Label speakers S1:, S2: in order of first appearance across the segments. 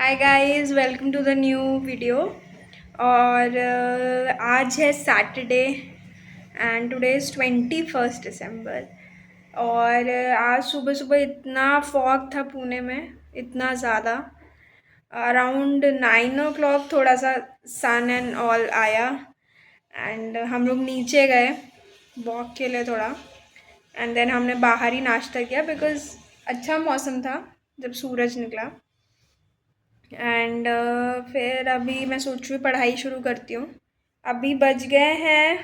S1: Hi guys, welcome to the new video. और आज है Saturday and today is 21 December. और आज सुबह सुबह इतना फॉग था पुणे में, इतना ज़्यादा। अराउंड 9 o'clock थोड़ा सा सन एंड ऑल आया एंड हम लोग नीचे गए वॉक के लिए थोड़ा। एंड देन हमने बाहर ही नाश्ता किया बिकॉज़ अच्छा मौसम था जब सूरज निकला। एंड फिर अभी मैं सोच रही हूँ पढ़ाई शुरू करती हूँ। अभी बज गए हैं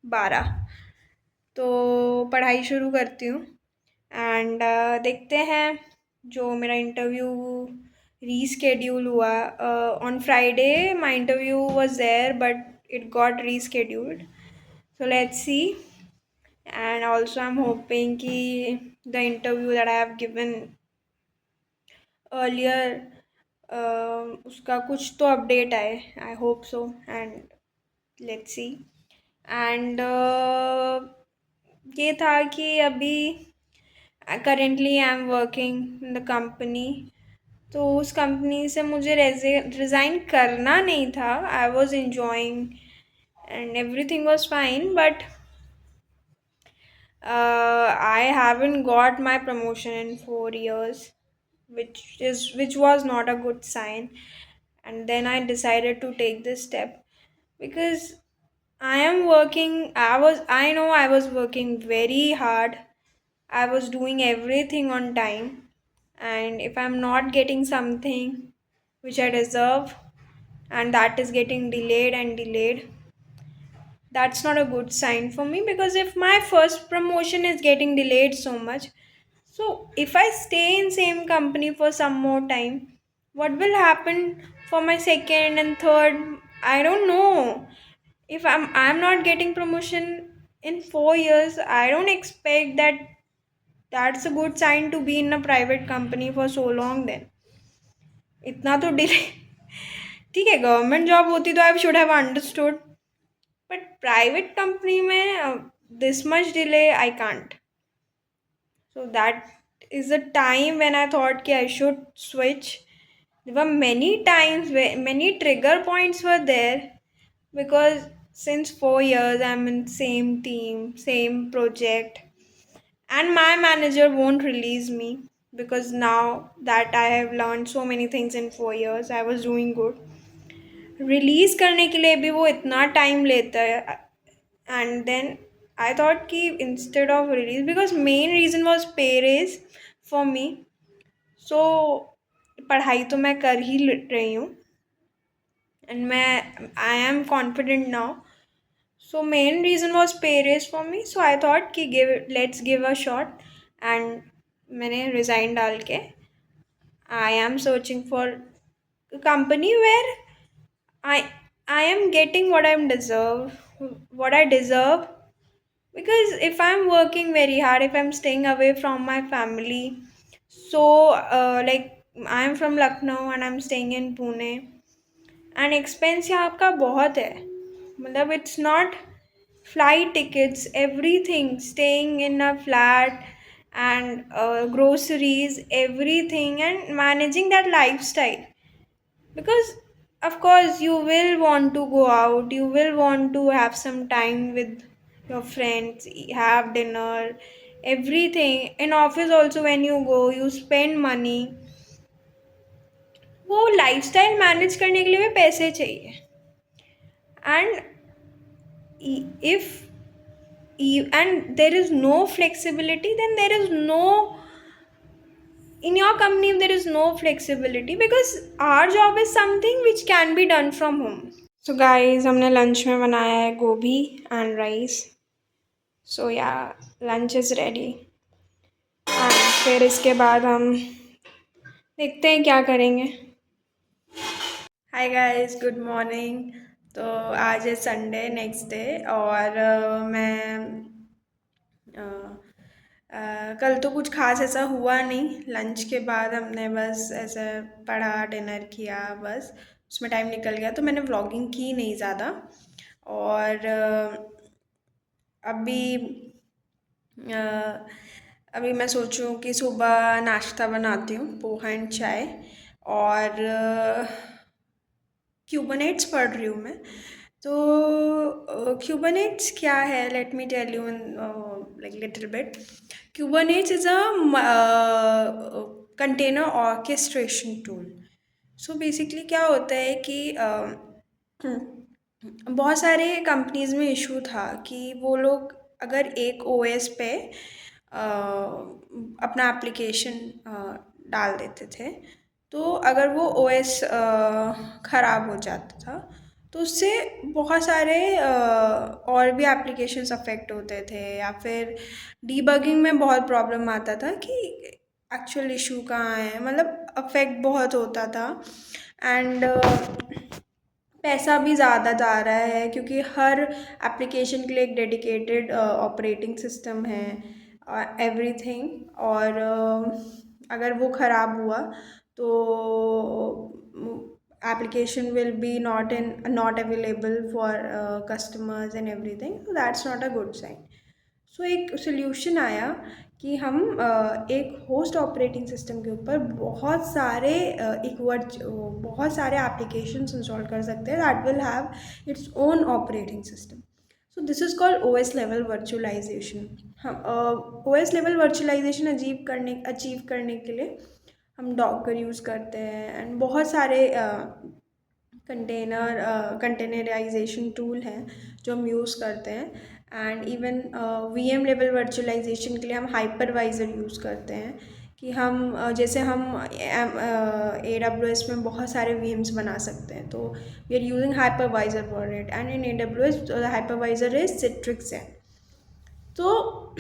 S1: 12, तो पढ़ाई शुरू करती हूँ। एंड देखते हैं। जो मेरा इंटरव्यू रीस्केड्यूल हुआ on Friday, my interview was there but it got rescheduled, so let's see. And also I am hoping कि the interview that I have given earlier उसका कुछ तो अपडेट आए। I hope so and let's see. And ये था कि अभी currently I am working in the company, तो उस कंपनी से मुझे रिज़ाइन करना नहीं था। I was enjoying and everything was fine, but I haven't got my promotion in 4 years, which was not a good sign. And then I decided to take this step because I know I was working very hard. I was doing everything on time, and if I'm not getting something which I deserve, and that is getting delayed and delayed, that's not a good sign for me. Because if my first promotion is getting delayed so much, so if I stay in same company for some more time, what will happen for my second and third? I don't know. If I'm not getting promotion in 4 years, I don't expect that that's a good sign to be in a private company for so long then. इतना तो delay ठीक है, government job होती तो I should have understood, but private company में this much delay I can't. So that is the time when I thought कि I should switch. There were many times where many trigger points were there, because since 4 years I'm in same team, same project, and my manager won't release me because now that I have learned so many things in 4 years, I was doing good. Release करने के लिए भी वो इतना time लेता है। And then I thought कि instead of release, because main reason was pay raise for me. So पढ़ाई तो मैं कर ही रही हूँ एंड मैं I am confident now. So main reason was pay raise for me, so I thought कि let's give a shot. And मैंने रिज़ाइन डाल के I am searching for company where I I am getting what I deserve. Because if I'm working very hard, if I'm staying away from my family, so like I'm from Lucknow and I'm staying in Pune, and expense यहाँ आपका बहुत है। मतलब it's not flight tickets, everything, staying in a flat, and groceries, everything, and managing that lifestyle. Because of course you will want to go out, you will want to have some time with your friends, have dinner, everything. In office also, when you go, you spend money. वो lifestyle manage करने के लिए भी पैसे चाहिए। And if and there is no flexibility, then there is no, in your company, if there is no flexibility, because our job is something which can be done from home. So guys, हमने lunch में बनाया है गोभी and rice. सो या lunch is ready. And फिर इसके बाद हम देखते हैं क्या करेंगे। Hi guys, good morning. तो आज है संडे, नेक्स्ट डे, और मैं कल तो कुछ खास ऐसा हुआ नहीं। लंच के बाद हमने बस ऐसे पढ़ा, डिनर किया, बस उसमें टाइम निकल गया, तो मैंने व्लॉगिंग की नहीं ज़्यादा। और अभी अभी मैं सोचूं कि सुबह नाश्ता बनाती हूँ, पोहा एंड चाय। और क्यूबनेट्स पढ़ रही हूँ मैं। तो क्यूबनेट्स क्या है, let me tell you in like little bit. Kubernetes is a container orchestration tool. So basically क्या होता है कि बहुत सारे कंपनीज में इशू था कि वो लोग अगर एक ओएस पे अपना एप्लीकेशन डाल देते थे, तो अगर वो ओएस ख़राब हो जाता था तो उससे बहुत सारे और भी एप्लीकेशंस अफेक्ट होते थे, या फिर डीबगिंग में बहुत प्रॉब्लम आता था कि एक्चुअल इशू कहाँ है, मतलब अफेक्ट बहुत होता था। एंड पैसा भी ज़्यादा जा रहा है क्योंकि हर एप्लीकेशन के लिए एक डेडिकेटेड ऑपरेटिंग सिस्टम है, एवरीथिंग। और अगर वो ख़राब हुआ तो application will be not available for customers and everything, so that's not a good sign. सो एक सोल्यूशन आया कि हम एक होस्ट ऑपरेटिंग सिस्टम के ऊपर बहुत सारे एप्लीकेशंस इंस्टॉल कर सकते हैं that will have its own operating system. So this is called O S level virtualization. हम O S level virtualization achieve करने के लिए हम डॉकर यूज़ करते हैं, एंड बहुत सारे कंटेनराइजेशन टूल हैं जो हम यूज़ करते हैं। And even V M level virtualization के लिए हम हाइपरवाइज़र यूज़ करते हैं कि हम जैसे हम ए डब्ल्यू एस में बहुत सारे वी एम्स बना सकते हैं, तो we are using hypervisor for it, and in A W S the hypervisor is Citrix है। तो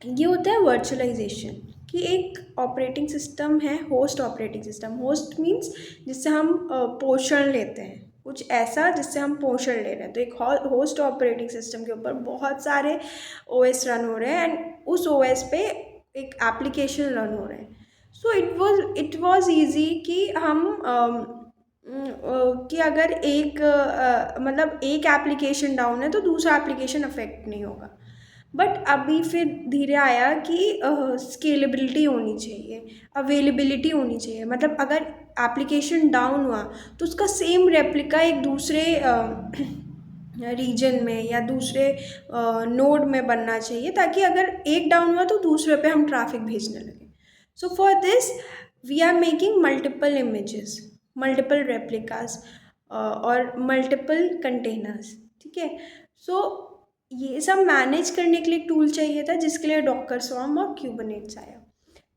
S1: ये होता है वर्चुअलाइजेशन कि एक ऑपरेटिंग सिस्टम है, host operating system. Host means जिससे हम पोषण लेते हैं, कुछ ऐसा जिससे हम पोषण ले रहे हैं। तो एक होस्ट ऑपरेटिंग सिस्टम के ऊपर बहुत सारे ओएस रन हो रहे हैं, एंड उस ओएस पे एक एप्लीकेशन रन हो रहे हैं। सो इट वॉज ईजी कि हम कि अगर मतलब एक एप्लीकेशन डाउन है तो दूसरा एप्लीकेशन अफेक्ट नहीं होगा। बट अभी फिर धीरे आया कि स्केलेबिलिटी होनी चाहिए, अवेलेबिलिटी होनी चाहिए। मतलब अगर एप्लीकेशन डाउन हुआ तो उसका सेम रेप्लिका एक दूसरे रीजन में या दूसरे नोड में बनना चाहिए, ताकि अगर एक डाउन हुआ तो दूसरे पे हम ट्रैफिक भेजने लगे। So for this we are making multiple images, multiple replicas और मल्टीपल कंटेनर्स। ठीक है। सो ये सब मैनेज करने के लिए टूल चाहिए था, जिसके लिए डॉकर स्वॉर्म और क्यूबनेट्स आया।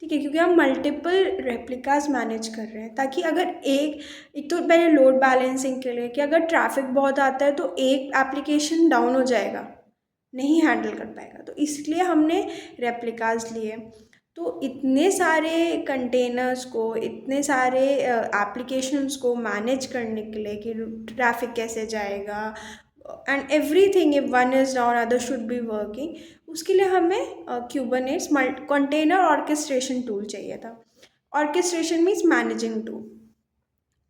S1: ठीक है, क्योंकि हम मल्टीपल रेप्लिकास मैनेज कर रहे हैं, ताकि अगर एक तो पहले लोड बैलेंसिंग के लिए कि अगर ट्रैफिक बहुत आता है तो एक एप्लीकेशन डाउन हो जाएगा, नहीं हैंडल कर पाएगा, तो इसलिए हमने रेप्लिकास लिए। तो इतने सारे कंटेनर्स को, इतने सारे एप्लीकेशंस को मैनेज करने के लिए कि ट्रैफिक कैसे जाएगा and everything, if one is down other should be working, उसके लिए हमें क्यूबरनेट्स कंटेनर ऑर्केस्ट्रेशन टूल चाहिए था। Orchestration means managing tool.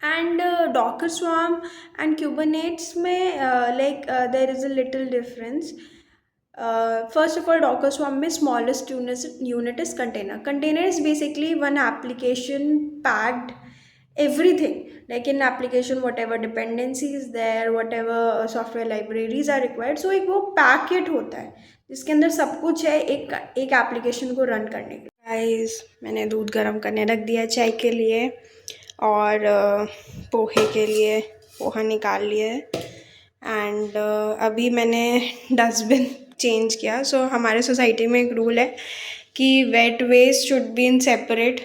S1: And Docker Swarm and Kubernetes में there is a little difference. First of all, Docker Swarm में smallest unit is container. Container is basically one application packed everything. Like in application, whatever dependency is there, whatever software libraries are required. So एक वो packet होता है जिसके अंदर सब कुछ है एक एप्लीकेशन को रन करने के लिए। गाइस, मैंने दूध गर्म करने रख दिया चाय के लिए, और पोहे के लिए पोहा निकाल लिए। एंड अभी मैंने डस्टबिन चेंज किया। सो हमारे सोसाइटी में एक रूल है कि wet waste should be in separate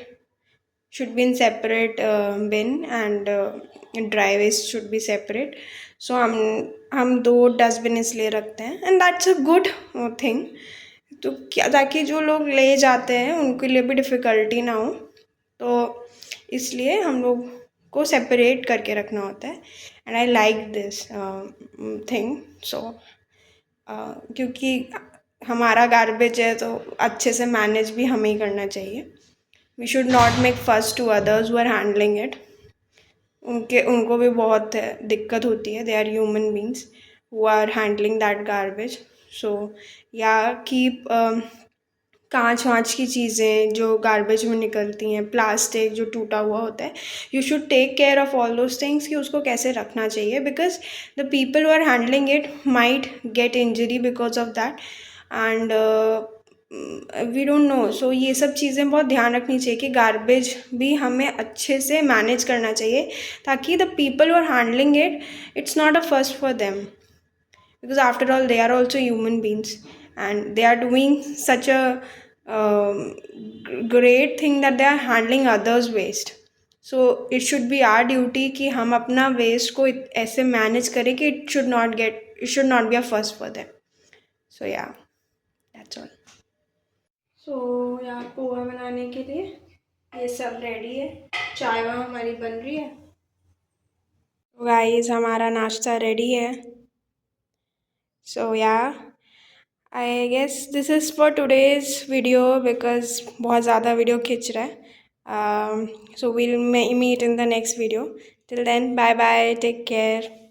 S1: bin, and dry waste should be separate. So हम दो डस्टबिन इसलिए रखते हैं, and that's a good thing. तो क्या, ताकि जो लोग ले जाते हैं उनके लिए भी डिफ़िकल्टी ना हो, तो इसलिए हम लोग को सेपरेट करके रखना होता है। And I like this thing. So क्योंकि हमारा गार्बेज है तो अच्छे से मैनेज भी हमें ही करना चाहिए। We should not make first to others who are handling it. उनको भी बहुत दिक्कत होती है, they are human beings who are handling that garbage. So या कीप कांच वाँच की चीज़ें जो गार्बेज में निकलती हैं, प्लास्टिक जो टूटा हुआ होता है, you should take care of all those things कि उसको कैसे रखना चाहिए, because the people who are handling it might get injury because of that, and we don't know. So ये सब चीज़ें बहुत ध्यान रखनी चाहिए कि गार्बेज भी हमें अच्छे से मैनेज करना चाहिए, ताकि the people who are handling it, it's not a first for them, because after all they are also human beings, and they are doing such a great thing that they are handling others waste. So it should be our duty कि हम अपना waste को ऐसे manage करें कि it should not be a first for them. So yeah, that's all. So यहाँ पोहा बनाने के लिए ये सब रेडी है, चाय वहाँ हमारी बन रही है। गाइस हमारा नाश्ता रेडी है। So yeah, I guess this is for today's video because बहुत ज़्यादा वीडियो खिंच रहा है. So we'll meet in the next video. Till then, bye bye, take care.